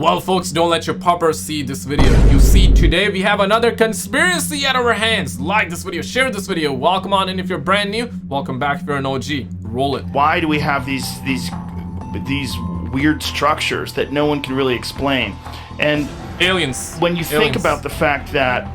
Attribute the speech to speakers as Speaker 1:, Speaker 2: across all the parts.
Speaker 1: Well, folks, don't let your pupper see this video. You see, today we have another conspiracy at our hands. Like this video, share this video. Welcome on in if you're brand new. Welcome back if you're an OG. Roll it.
Speaker 2: Why do we have these weird structures that no one can really explain? And
Speaker 1: aliens.
Speaker 2: When you think about the fact that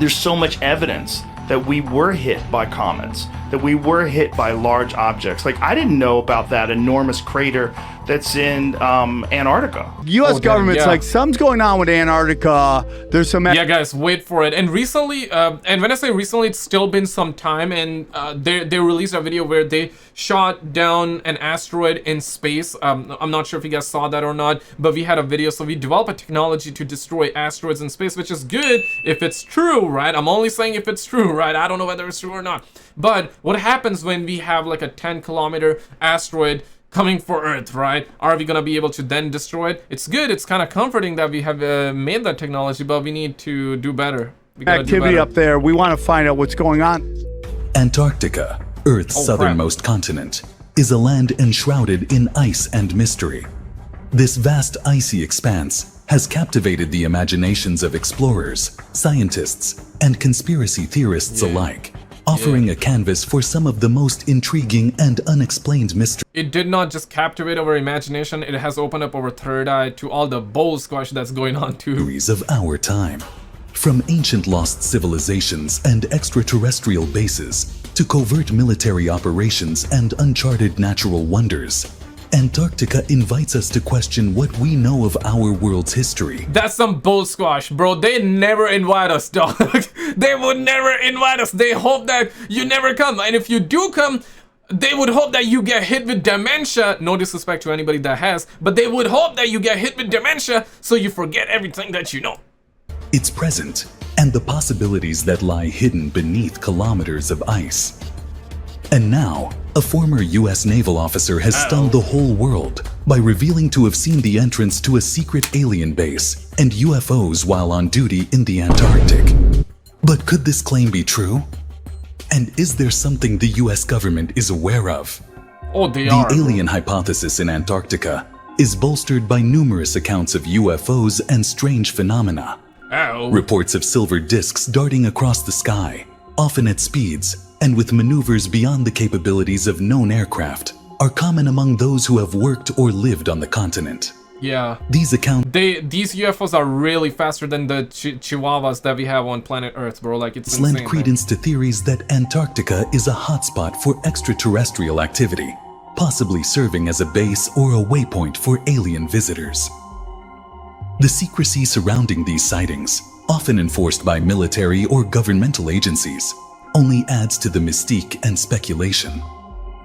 Speaker 2: there's so much evidence that we were hit by comets, that we were hit by large objects. Like, I didn't know about that enormous crater that's in Antarctica.
Speaker 3: U.S. government's like, something's going on with Antarctica. There's some...
Speaker 1: Yeah, guys, wait for it. And recently, and when I say recently, it's still been some time, and they released a video where they shot down an asteroid in space. I'm not sure if you guys saw that or not, but we had a video. So we developed a technology to destroy asteroids in space, which is good if it's true, right? I'm only saying if it's true, right? I don't know whether it's true or not. But what happens when we have like a 10-kilometer asteroid coming for Earth, right? Are we gonna be able to then destroy it? It's good. It's kind of comforting that we have made that technology, but we need to do better.
Speaker 3: Activity up there. We want to find out what's going on.
Speaker 4: Antarctica, Earth's southernmost continent, is a land enshrouded in ice and mystery. This vast icy expanse has captivated the imaginations of explorers, scientists, and conspiracy theorists alike, offering a canvas for some of the most intriguing and unexplained mysteries.
Speaker 1: It did not just captivate our imagination, it has opened up our third eye to all the bull squash that's going on too.
Speaker 4: Of our time. From ancient lost civilizations and extraterrestrial bases to covert military operations and uncharted natural wonders, Antarctica invites us to question what we know of our world's history.
Speaker 1: That's some bull squash, bro. They never invite us, dog. They would never invite us. They hope that you never come. And if you do come, they would hope that you get hit with dementia. No disrespect to anybody that has, but they would hope that you get hit with dementia so you forget everything that you know.
Speaker 4: It's present, and the possibilities that lie hidden beneath kilometers of ice. And now, a former U.S. naval officer has stunned the whole world by revealing to have seen the entrance to a secret alien base and UFOs while on duty in the Antarctic. But could this claim be true? And is there something the U.S. government is aware of? The alien hypothesis in Antarctica is bolstered by numerous accounts of UFOs and strange phenomena. Reports of silver discs darting across the sky, often at speeds and with maneuvers beyond the capabilities of known aircraft, are common among those who have worked or lived on the continent.
Speaker 1: Yeah.
Speaker 4: These
Speaker 1: UFOs are really faster than the chihuahuas that we have on planet Earth, bro. Like, it's insane,
Speaker 4: lend credence to theories that Antarctica is a hotspot for extraterrestrial activity, possibly serving as a base or a waypoint for alien visitors. The secrecy surrounding these sightings, often enforced by military or governmental agencies, only adds to the mystique and speculation.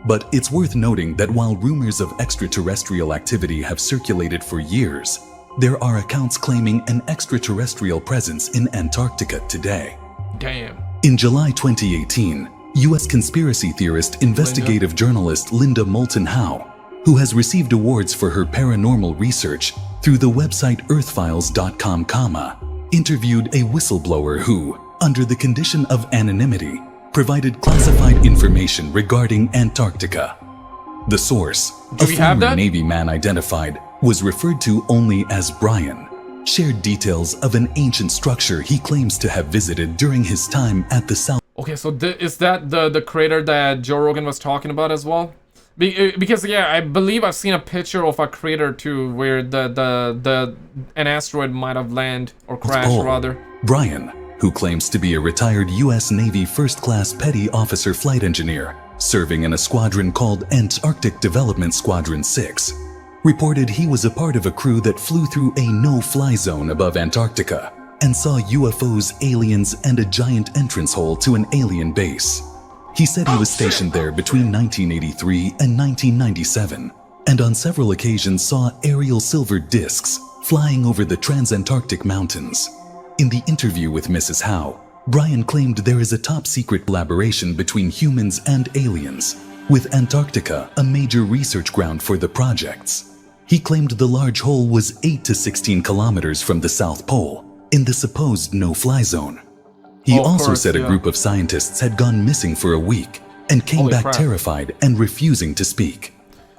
Speaker 4: But it's worth noting that while rumors of extraterrestrial activity have circulated for years, there are accounts claiming an extraterrestrial presence in Antarctica today.
Speaker 1: Damn.
Speaker 4: In July 2018, U.S. conspiracy theorist investigative journalist Linda Moulton Howe, who has received awards for her paranormal research through the website earthfiles.com, interviewed a whistleblower who, under the condition of anonymity, provided classified information regarding Antarctica. The source, a former Navy man identified, was referred to only as Brian, shared details of an ancient structure he claims to have visited during his time at the South.
Speaker 1: Okay, so is that the crater that Joe Rogan was talking about as well? Because yeah, I believe I've seen a picture of a crater too, where an asteroid might have landed or crashed rather.
Speaker 4: Brian, who claims to be a retired U.S. Navy first-class petty officer flight engineer, serving in a squadron called Antarctic Development Squadron 6, reported he was a part of a crew that flew through a no-fly zone above Antarctica and saw UFOs, aliens, and a giant entrance hole to an alien base. He said he was stationed there between 1983 and 1997, and on several occasions saw aerial silver discs flying over the Transantarctic Mountains. In the interview with Mrs. Howe, Brian claimed there is a top-secret collaboration between humans and aliens, with Antarctica a major research ground for the projects. He claimed the large hole was 8 to 16 kilometers from the South Pole, in the supposed no-fly zone. He also said a group of scientists had gone missing for a week and came back terrified and refusing to speak.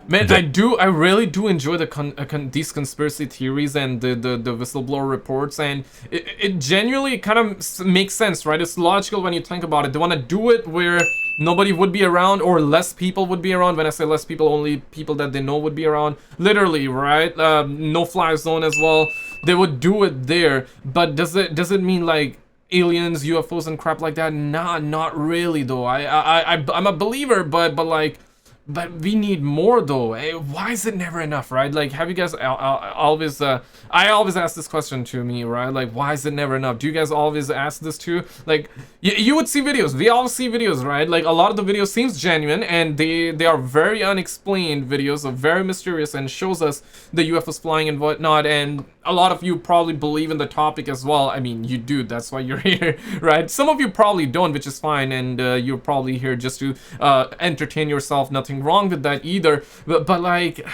Speaker 1: Man, I really do enjoy these conspiracy theories and the whistleblower reports, and it genuinely kind of makes sense, right? It's logical when you think about it. They want to do it where nobody would be around, or less people would be around. When I say less people, only people that they know would be around. Literally, right? No fly zone as well. They would do it there, but does it mean like aliens, UFOs, and crap like that? Nah, not really though. I'm a believer, but like. But we need more though. Why is it never enough, right? Like, have you guys always I always ask this question to me, right? Like, why is it never enough? Do you guys always ask this too? Like, you would see videos. We all see videos, right? Like, a lot of the videos seems genuine, and they are very unexplained videos, are very mysterious, and shows us the UFOs flying and whatnot. And a lot of you probably believe in the topic as well. I mean, you do. That's why you're here, right? Some of you probably don't, which is fine, and you're probably here just to entertain yourself. Nothing wrong with that either, but like,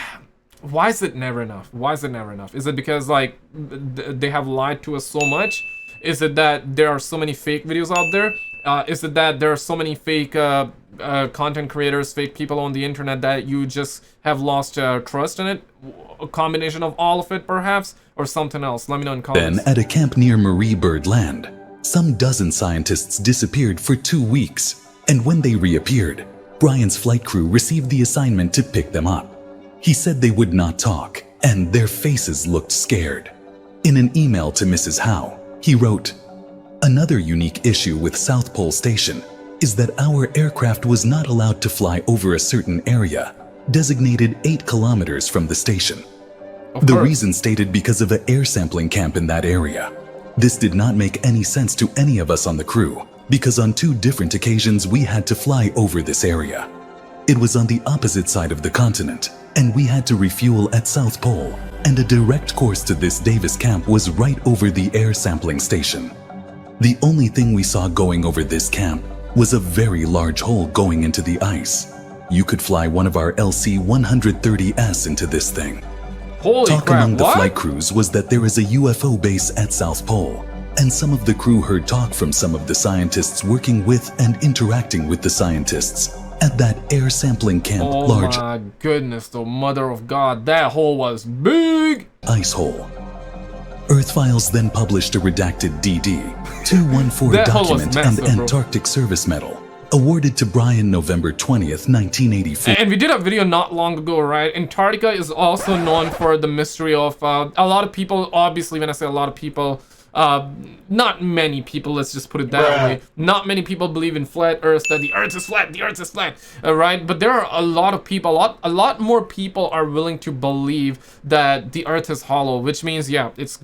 Speaker 1: why is it never enough? Why is it never enough? Is it because like they have lied to us so much? Is it that there are so many fake videos out there? Is it that there are so many fake content creators, fake people on the internet that you just have lost trust in it? A combination of all of it, perhaps, or something else? Let me know in comments.
Speaker 4: Then, at a camp near Marie Byrd Land, some dozen scientists disappeared for 2 weeks, and when they reappeared, Brian's flight crew received the assignment to pick them up. He said they would not talk, and their faces looked scared. In an email to Mrs. Howe, he wrote, "Another unique issue with South Pole Station is that our aircraft was not allowed to fly over a certain area, designated 8 kilometers from the station. The reason stated because of an air sampling camp in that area. This did not make any sense to any of us on the crew, because on 2 different occasions we had to fly over this area. It was on the opposite side of the continent, and we had to refuel at South Pole, and a direct course to this Davis camp was right over the air sampling station. The only thing we saw going over this camp was a very large hole going into the ice. You could fly one of our LC-130S into this thing."
Speaker 1: Holy
Speaker 4: Talk
Speaker 1: crap,
Speaker 4: among the
Speaker 1: what?
Speaker 4: flight crews was that there is a UFO base at South Pole, and some of the crew heard talk from some of the scientists working with and interacting with the scientists at that air sampling camp.
Speaker 1: Oh
Speaker 4: Large
Speaker 1: my goodness, the mother of God, that hole was big!
Speaker 4: ice hole. Earth Files then published a redacted DD 214
Speaker 1: That hole was
Speaker 4: document
Speaker 1: massive,
Speaker 4: and
Speaker 1: bro.
Speaker 4: Antarctic Service Medal, awarded to Brian November 20th, 1984.
Speaker 1: And we did a video not long ago, right? Antarctica is also known for the mystery of a lot of people. Obviously, when I say a lot of people, not many people, let's just put it that way. Not many people believe in flat earth, that the earth is flat, right? But there are a lot of people, a lot more people are willing to believe that the earth is hollow, which means, yeah, it's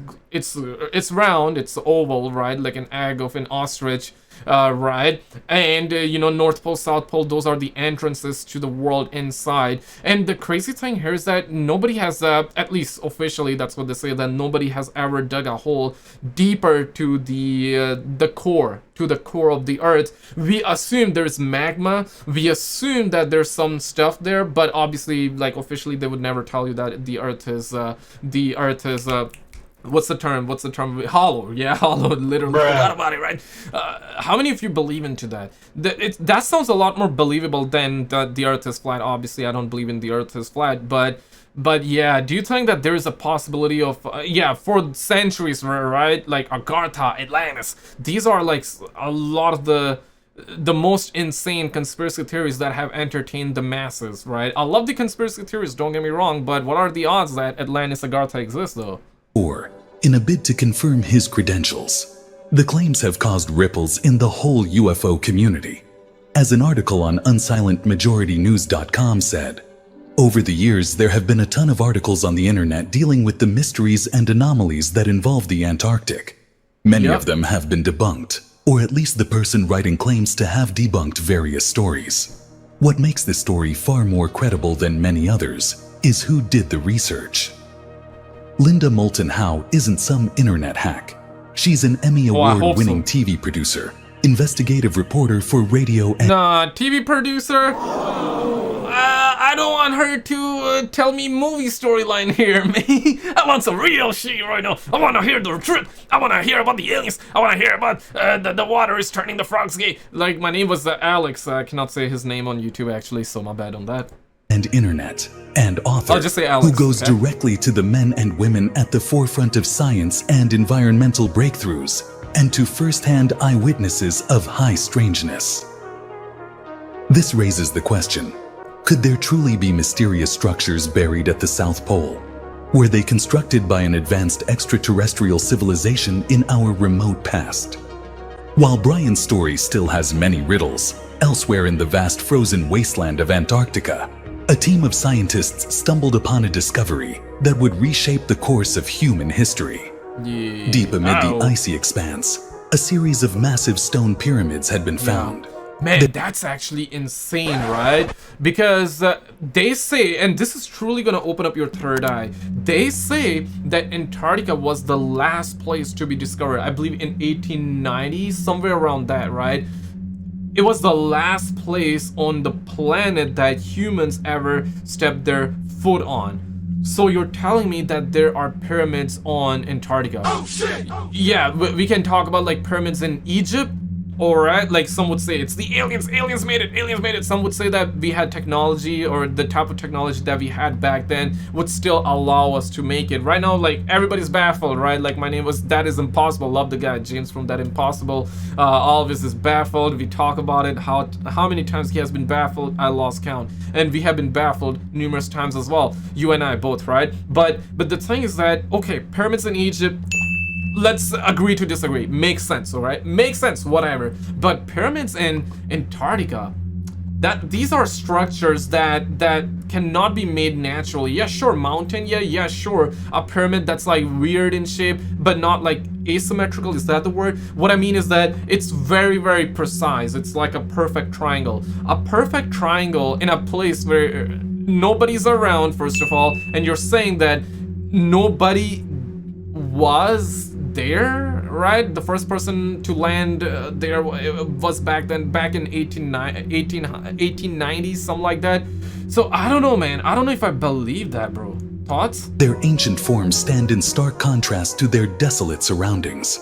Speaker 1: round, it's oval, right? Like an egg of an ostrich. Right, and North Pole, South Pole, those are the entrances to the world inside. And the crazy thing here is that nobody has, at least officially, that's what they say, that nobody has ever dug a hole deeper to the core, of the earth. We assume there's magma, we assume that there's some stuff there, but obviously, like, officially they would never tell you that the earth is what's the term? Hollow. Yeah, hollow. Literally forgot about it, right? How many of you believe into that? That sounds a lot more believable than the earth is flat. Obviously, I don't believe in the earth is flat, but yeah, do you think that there is a possibility of, for centuries, right? Like Agartha, Atlantis. These are like a lot of the most insane conspiracy theories that have entertained the masses, right? I love the conspiracy theories, don't get me wrong, but what are the odds that Atlantis, Agartha exists, though?
Speaker 4: Or, in a bid to confirm his credentials, the claims have caused ripples in the whole UFO community. As an article on unsilentmajoritynews.com said, over the years there have been a ton of articles on the internet dealing with the mysteries and anomalies that involve the Antarctic. Many of them have been debunked, or at least the person writing claims to have debunked various stories. What makes this story far more credible than many others is who did the research. Linda Moulton Howe isn't some internet hack. She's an Emmy Award-winning TV producer, investigative reporter for radio and...
Speaker 1: Nah, TV producer? I don't want her to tell me movie storyline here, man. I want some real shit right now. I want to hear the truth. I want to hear about the aliens. I want to hear about the water is turning the frogs gay. Like, my name was Alex. I cannot say his name on YouTube, actually, so my bad on that.
Speaker 4: and internet, and author
Speaker 1: I'll just say Alex,
Speaker 4: who goes
Speaker 1: okay?
Speaker 4: directly to the men and women at the forefront of science and environmental breakthroughs, and to first-hand eyewitnesses of high strangeness. This raises the question, could there truly be mysterious structures buried at the South Pole? Were they constructed by an advanced extraterrestrial civilization in our remote past? While Brian's story still has many riddles, elsewhere in the vast frozen wasteland of Antarctica, a team of scientists stumbled upon a discovery that would reshape the course of human history.
Speaker 1: Yeah.
Speaker 4: Deep amid
Speaker 1: Ow.
Speaker 4: the icy expanse, a series of massive stone pyramids had been found.
Speaker 1: Man, that's actually insane, right? Because they say, and this is truly gonna open up your third eye, they say that Antarctica was the last place to be discovered. I believe in 1890, somewhere around that, right? It was the last place on the planet that humans ever stepped their foot on. So you're telling me that there are pyramids on Antarctica? Oh shit! Yeah, we can talk about like pyramids in Egypt. Alright, like some would say it's the aliens made it. Some would say that we had technology, or the type of technology that we had back then would still allow us to make it. Right now, like everybody's baffled, right? Like my name was That Is Impossible. Love the guy James from That Impossible. All of this is baffled. We talk about it, how many times he has been baffled, I lost count. And we have been baffled numerous times as well. You and I both, right? But the thing is that, okay, pyramids in Egypt, let's agree to disagree. Makes sense, all right? Makes sense, whatever. But pyramids in Antarctica, these are structures that cannot be made naturally. Yeah, sure, mountain. Yeah, sure. A pyramid that's like weird in shape, but not like asymmetrical. Is that the word? What I mean is that it's very, very precise. It's like a perfect triangle. A perfect triangle in a place where nobody's around, first of all, and you're saying that nobody was there, right? The first person to land there was back in 1890s, something like that. So I don't know, man. I don't know if I believe that, bro. Thoughts?
Speaker 4: Their ancient forms stand in stark contrast to their desolate surroundings.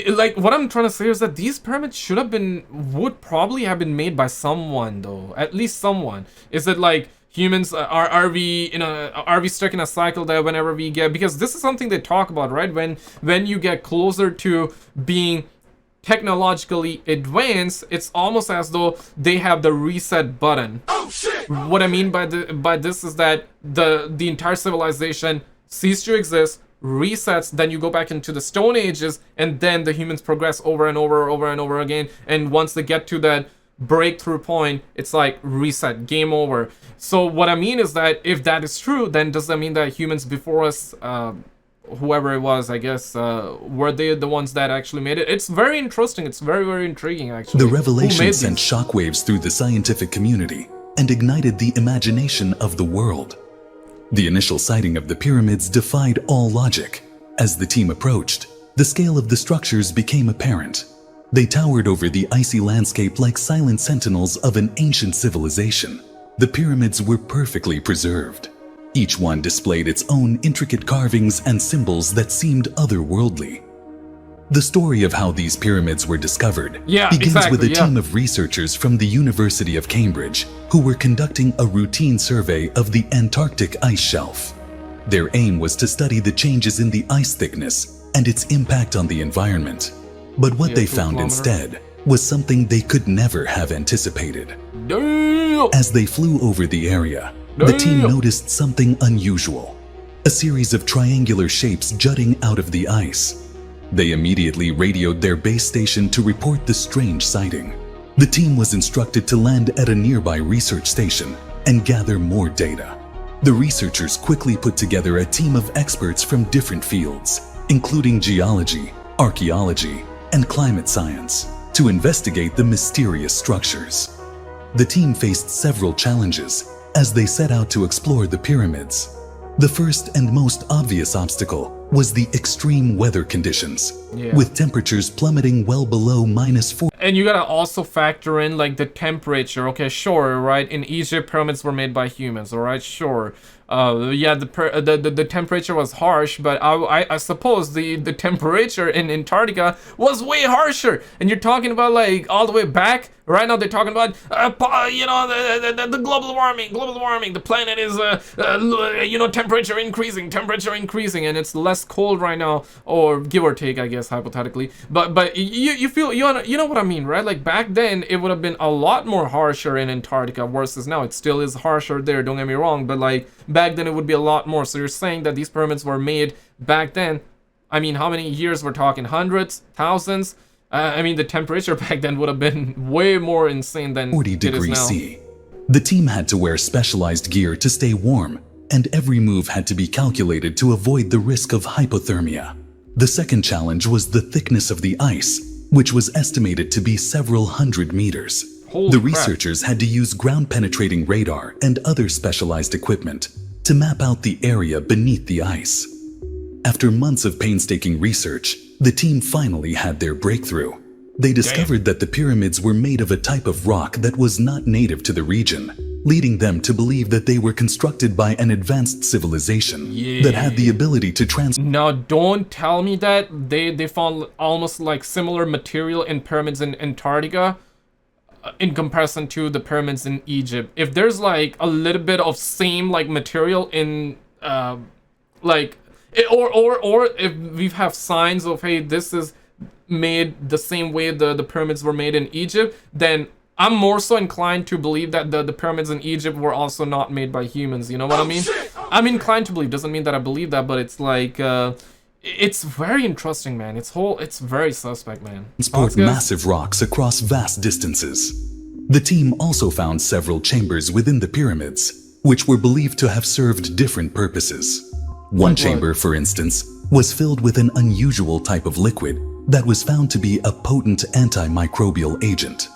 Speaker 1: Like what I'm trying to say is that these pyramids would probably have been made by someone, though. At least someone. Is it like humans are we stuck in a cycle that whenever we get, because this is something they talk about, right? When you get closer to being technologically advanced, it's almost as though they have the reset button. Oh shit! What I mean by this is that the entire civilization ceases to exist, resets, then you go back into the Stone Ages, and then the humans progress over and over again, and once they get to that breakthrough point, it's like reset, game over. So what I mean is that if that is true, then does that mean that humans before us, whoever it was, I guess, were they the ones that actually made it? It's very interesting. It's very, very intriguing, actually.
Speaker 4: The revelation sent shockwaves through the scientific community and ignited the imagination of the world. The initial sighting of the pyramids defied all logic. As the team approached, the scale of the structures became apparent. They towered over the icy landscape like silent sentinels of an ancient civilization. The pyramids were perfectly preserved. Each one displayed its own intricate carvings and symbols that seemed otherworldly. The story of how these pyramids were discovered begins with a team of researchers from the University of Cambridge who were conducting a routine survey of the Antarctic ice shelf. Their aim was to study the changes in the ice thickness and its impact on the environment. But what they found instead was something they could never have anticipated. As they flew over the area, the team noticed something unusual. A series of triangular shapes jutting out of the ice. They immediately radioed their base station to report the strange sighting. The team was instructed to land at a nearby research station and gather more data. The researchers quickly put together a team of experts from different fields, including geology, archaeology, and climate science, to investigate the mysterious structures. The team faced several challenges as they set out to explore the pyramids. The first and most obvious obstacle was the extreme weather conditions, with temperatures plummeting well below -4.
Speaker 1: and you gotta also factor in like the temperature. Okay, sure, right? In Egypt, pyramids were made by humans. All right, sure. Yeah, the temperature was harsh, but I suppose the temperature in Antarctica was way harsher. And you're talking about like all the way back. Right now they're talking about you know, the global warming. The planet is you know, temperature increasing, and it's less cold right now, or give or take, I guess, hypothetically. But you feel, you know what I mean, right? Like back then it would have been a lot more harsher in Antarctica versus now. It still is harsher there, don't get me wrong, but like back then it would be a lot more. So you're saying that these pyramids were made back then. I mean, how many years we're talking? Hundreds, thousands? I mean, the temperature back then would have been way more insane than
Speaker 4: 40
Speaker 1: it is
Speaker 4: degrees
Speaker 1: now.
Speaker 4: C. The team had to wear specialized gear to stay warm, and every move had to be calculated to avoid the risk of hypothermia. The second challenge was the thickness of the ice, which was estimated to be several hundred meters.
Speaker 1: Holy
Speaker 4: The
Speaker 1: crap.
Speaker 4: researchers had to use ground-penetrating radar and other specialized equipment to map out the area beneath the ice. After months of painstaking research, the team finally had their breakthrough. They discovered that the pyramids were made of a type of rock that was not native to the region, leading them to believe that they were constructed by an advanced civilization that had the ability to
Speaker 1: Now, don't tell me that they found almost like similar material in pyramids in Antarctica in comparison to the pyramids in Egypt. If there's like a little bit of same like material in like or if we have signs of, hey, this is made the same way the pyramids were made in Egypt, then I'm more so inclined to believe that the pyramids in Egypt were also not made by humans. You know what I mean? I'm inclined to believe. Doesn't mean that I believe that, but it's like it's very interesting, man. It's very suspect, man.
Speaker 4: transport massive rocks across vast distances. The team also found several chambers within the pyramids, which were believed to have served different purposes. One chamber, for instance, was filled with an unusual type of liquid that was found to be a potent antimicrobial agent.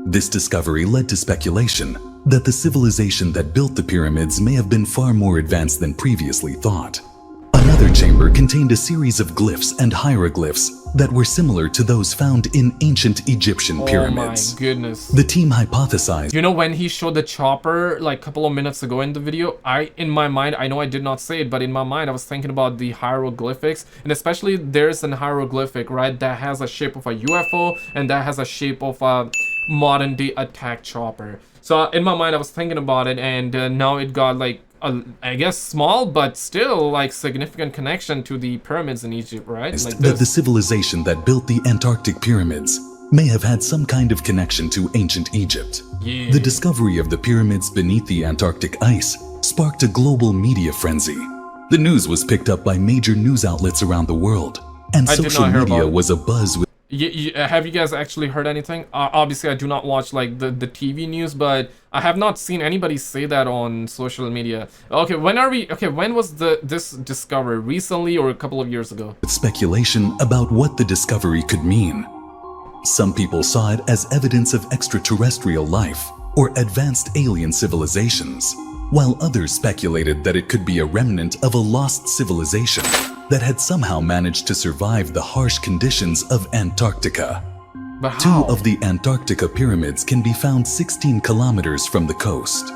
Speaker 4: This discovery led to speculation that the civilization that built the pyramids may have been far more advanced than previously thought. Another chamber contained a series of glyphs and hieroglyphs that were similar to those found in ancient Egyptian pyramids.
Speaker 1: Oh my goodness.
Speaker 4: The team hypothesized,
Speaker 1: You know, when he showed the chopper like a couple of minutes ago in the video, in my mind, I know I did not say it, but in my mind I was thinking about the hieroglyphics, and especially there's an hieroglyphic, right, that has a shape of a UFO and that has a shape of a modern day attack chopper. So in my mind I was thinking about it, and now it got like I guess small but still like significant connection to the pyramids in Egypt, right? Like
Speaker 4: that the civilization that built the Antarctic pyramids may have had some kind of connection to ancient Egypt.
Speaker 1: Yeah.
Speaker 4: The discovery of the pyramids beneath the Antarctic ice sparked a global media frenzy. The news was picked up by major news outlets around the world, and
Speaker 1: I did
Speaker 4: social
Speaker 1: not hear
Speaker 4: media
Speaker 1: about it.
Speaker 4: was abuzz with
Speaker 1: Have you guys actually heard anything? Obviously, I do not watch like the TV news, but I have not seen anybody say that on social media. Okay, when was this discovery? Recently or a couple of years ago?
Speaker 4: speculation about what the discovery could mean. Some people saw it as evidence of extraterrestrial life or advanced alien civilizations, while others speculated that it could be a remnant of a lost civilization that had somehow managed to survive the harsh conditions of Antarctica.
Speaker 1: But
Speaker 4: Two
Speaker 1: how?
Speaker 4: of the Antarctica pyramids can be found 16 kilometers from the coast.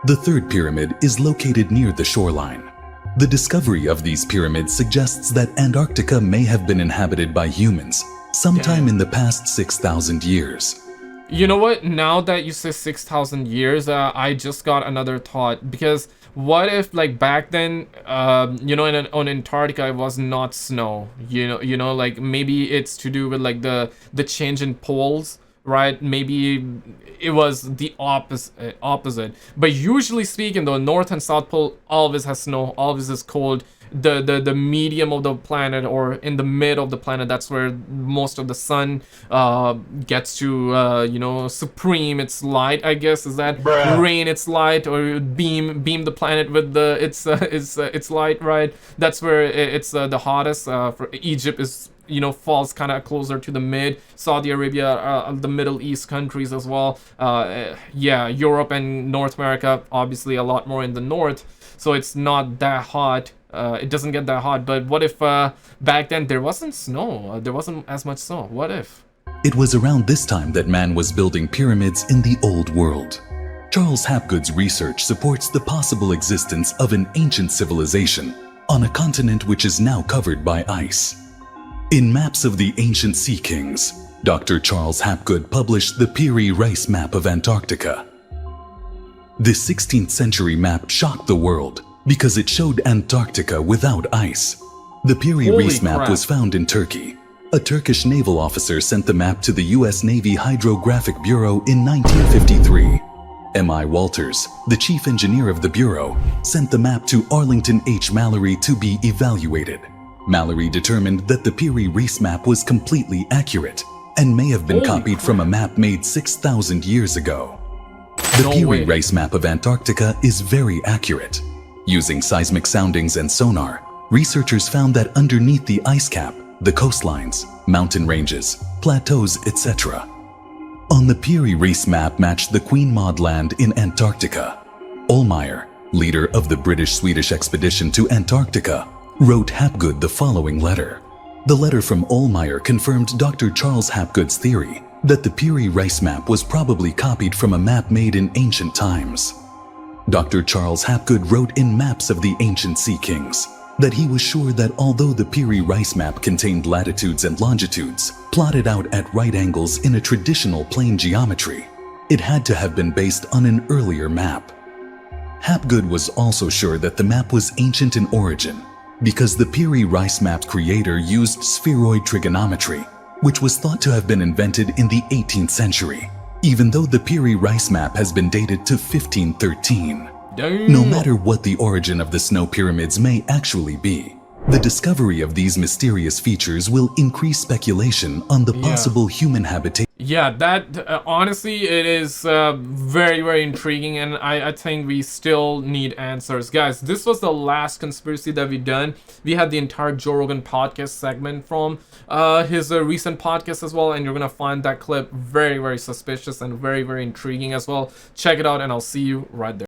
Speaker 4: The third pyramid is located near the shoreline. The discovery of these pyramids suggests that Antarctica may have been inhabited by humans sometime in the past 6,000 years.
Speaker 1: You know what? Now that you say 6,000 years, I just got another thought. Because what if, like back then, you know, on Antarctica it was not snow. You know, like maybe it's to do with like the change in poles, right? Maybe it was the opposite. But usually speaking, though, North and South Pole always has snow, always is cold. The medium of the planet, or in the mid of the planet, that's where most of the sun gets to you know, supreme its light, I guess. Is that rain its light, or beam the planet with its light, right? That's where it's the hottest. For Egypt is, you know, falls kind of closer to the mid. Saudi Arabia, the Middle East countries as well. Yeah, Europe and North America, obviously a lot more in the north, so it's not that hot. It doesn't get that hot. But what if back then there wasn't snow? There wasn't as much snow. What if?
Speaker 4: It was around this time that man was building pyramids in the Old World. Charles Hapgood's research supports the possible existence of an ancient civilization on a continent which is now covered by ice. In Maps of the Ancient Sea Kings, Dr. Charles Hapgood published the Peary Rice Map of Antarctica. This 16th century map shocked the world because it showed Antarctica without ice. The Peary Rice map was found in Turkey. A Turkish naval officer sent the map to the U.S. Navy Hydrographic Bureau in 1953. M.I. Walters, the chief engineer of the Bureau, sent the map to Arlington H. Mallory to be evaluated. Mallory determined that the Peary Rice map was completely accurate and may have been copied from a map made 6,000 years ago. The Peary Rice map of Antarctica is very accurate. Using seismic soundings and sonar, researchers found that underneath the ice cap, the coastlines, mountain ranges, plateaus, etc. On the Peary Rice map matched the Queen Maud Land in Antarctica. Ohlmeyer, leader of the British-Swedish expedition to Antarctica, wrote Hapgood the following letter. The letter from Ohlmeyer confirmed Dr. Charles Hapgood's theory that the Peary Rice map was probably copied from a map made in ancient times. Dr. Charles Hapgood wrote in Maps of the Ancient Sea Kings that he was sure that although the Peary Rice map contained latitudes and longitudes plotted out at right angles in a traditional plane geometry, it had to have been based on an earlier map. Hapgood was also sure that the map was ancient in origin because the Peary Rice map creator used spheroid trigonometry, which was thought to have been invented in the 18th century, even though the Peary Rice map has been dated to 1513. No matter what the origin of the snow pyramids may actually be, the discovery of these mysterious features will increase speculation on the possible human habitation.
Speaker 1: Yeah, that honestly, it is very, very intriguing, and I think we still need answers. Guys, this was the last conspiracy that we done. We had the entire Joe Rogan podcast segment from his recent podcast as well, and you're gonna find that clip very, very suspicious and very, very intriguing as well. Check it out, and I'll see you right there.